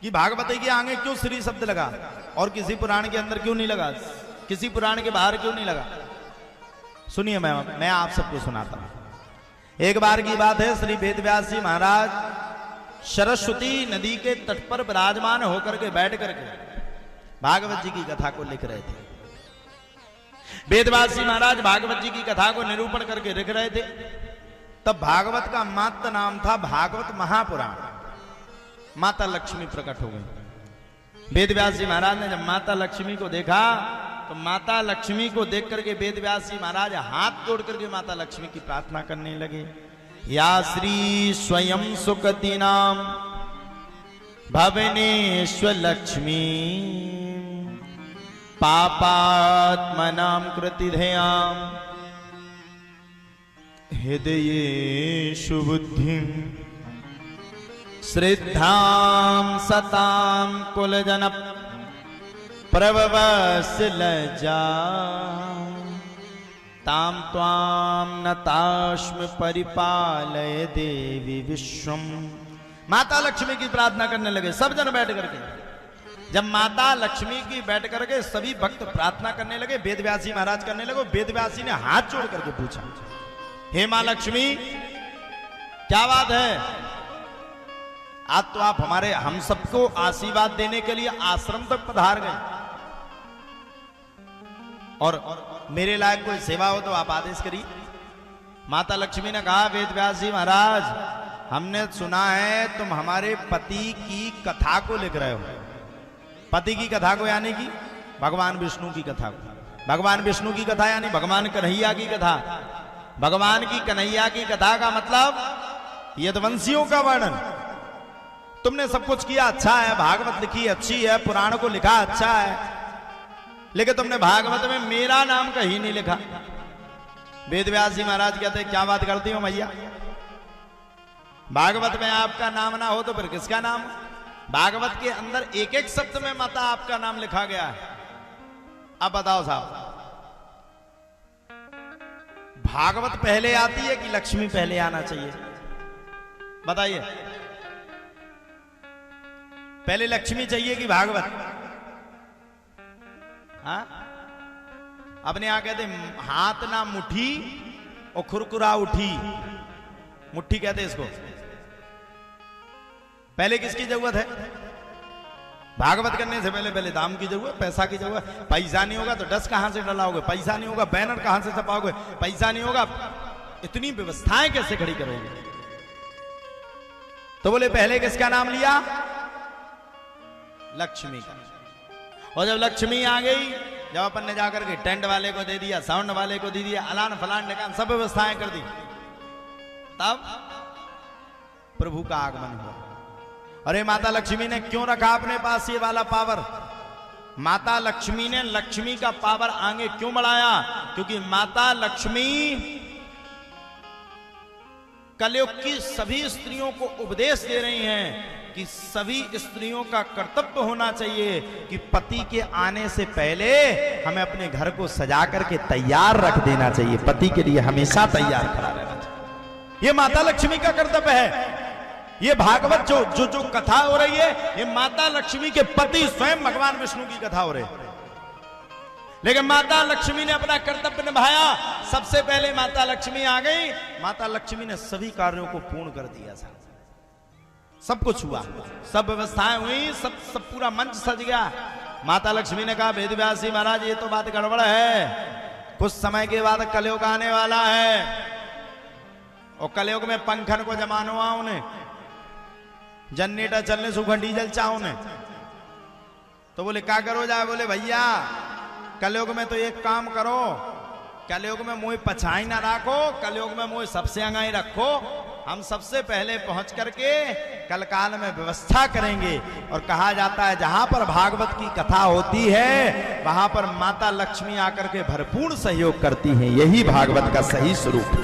कि भागवत के आगे क्यों श्री शब्द लगा और किसी पुराण के अंदर क्यों नहीं लगा, किसी पुराण के बाहर क्यों नहीं लगा। सुनिए, मैं आप सबको सुनाता हूं। एक बार की बात है, श्री वेदव्यास जी महाराज सरस्वती नदी के तट पर विराजमान होकर के बैठ करके भागवत जी की कथा को लिख रहे थे। वेदव्यास जी महाराज भागवत जी की कथा को निरूपण करके लिख रहे थे। तब भागवत का मात्र नाम था भागवत महापुराण। माता लक्ष्मी प्रकट हो गई। वेदव्यास जी महाराज ने जब माता लक्ष्मी को देखा तो माता लक्ष्मी को देख करके वेदव्यास जी महाराज हाथ जोड़ करके माता लक्ष्मी की प्रार्थना करने लगे। या श्री स्वयं सुकति नाम भवनेश्वर लक्ष्मी पापात्मनां कृतिधेयां हृदयेषु बुद्धिं श्रद्धां सतां कुलजन प्रभवस्य लज्जा ताम त्वां नतास्मि परिपालय देवी विश्वम। माता लक्ष्मी की प्रार्थना करने लगे सब जन बैठ करके। जब माता लक्ष्मी की बैठ करके सभी भक्त प्रार्थना करने लगे, वेदव्यास जी महाराज करने लगे। वेदव्यास जी ने हाथ जोड़ करके पूछा, हे मां लक्ष्मी, क्या बात है? आज तो आप हम सबको आशीर्वाद देने के लिए आश्रम तक पधार गए और मेरे लायक कोई सेवा हो तो आप आदेश करिए। माता लक्ष्मी ने कहा, वेदव्यास जी महाराज, हमने सुना है तुम हमारे पति की कथा को लिख रहे हो। पति की कथा को यानी कि भगवान विष्णु की कथा को। भगवान विष्णु की कथा यानी भगवान कन्हैया की कथा। भगवान की कन्हैया की कथा का मतलब यदुवंशियों का वर्णन। तुमने सब कुछ किया, अच्छा है, भागवत लिखी अच्छी है, पुराण को लिखा अच्छा है, लेकिन तुमने भागवत में मेरा नाम कहीं नहीं लिखा। वेदव्यास जी महाराज कहते, क्या बात करती हो मैया, भागवत में आपका नाम ना हो तो फिर किसका नाम? भागवत के अंदर एक एक शब्द में माता आपका नाम लिखा गया है। अब बताओ साहब, भागवत पहले आती है कि लक्ष्मी पहले आना चाहिए? बताइए, पहले लक्ष्मी चाहिए कि भागवत? हाँ? अपने यहां कहते हाथ ना मुट्ठी और खुरकुरा उठी। मुट्ठी कहते इसको। पहले किसकी जरूरत है? भागवत करने से पहले दाम की जरूरत, पैसा की जरूरत। पैसा नहीं होगा तो डस कहां से डलाओगे? पैसा नहीं होगा बैनर कहां से छपाओगे? पैसा नहीं होगा इतनी व्यवस्थाएं कैसे खड़ी करोगे? तो बोले पहले किसका नाम लिया? लक्ष्मी का। और जब लक्ष्मी आ गई, जब अपन ने जाकर के टेंट वाले को दे दिया, साउंड वाले को दे दिया, अलान फलान ढकान सब व्यवस्थाएं कर दी, तब प्रभु का आगमन हुआ। अरे माता लक्ष्मी ने क्यों रखा अपने पास ये वाला पावर? माता लक्ष्मी ने लक्ष्मी का पावर आगे क्यों बढ़ाया? क्योंकि माता लक्ष्मी कलयुग की सभी स्त्रियों को उपदेश दे रही हैं कि सभी स्त्रियों का कर्तव्य होना चाहिए कि पति के आने से पहले हमें अपने घर को सजा करके तैयार रख देना चाहिए। पति के लिए हमेशा तैयार खड़ा रहना चाहिए। ये माता लक्ष्मी का कर्तव्य है। ये भागवत जो कथा हो रही है, ये माता लक्ष्मी के पति स्वयं भगवान विष्णु की कथा हो रही है। लेकिन माता लक्ष्मी ने अपना कर्तव्य निभाया। सबसे पहले माता लक्ष्मी आ गई। माता लक्ष्मी ने सभी कार्यों को पूर्ण कर दिया। सब कुछ हुआ, सब व्यवस्थाएं हुई, सब पूरा मंच सज गया। माता लक्ष्मी ने कहा, वेदव्यास जी महाराज, ये तो बात गड़बड़ है। कुछ समय के बाद कलयुग आने वाला है और कलयुग में पंखन को जमानो हुआ उन्हें, जनरेटर चलने सूखा डीजल चाहो ने। तो बोले क्या करो जाए? बोले भैया कलयुग में तो एक काम करो, कलयुग में मुझे पछाई ना रखो, कलयुग में मुझे सबसे आगे रखो। हम सबसे पहले पहुंच करके कलकाल में व्यवस्था करेंगे। और कहा जाता है जहां पर भागवत की कथा होती है वहां पर माता लक्ष्मी आकर के भरपूर सहयोग करती हैं। यही भागवत का सही स्वरूप है।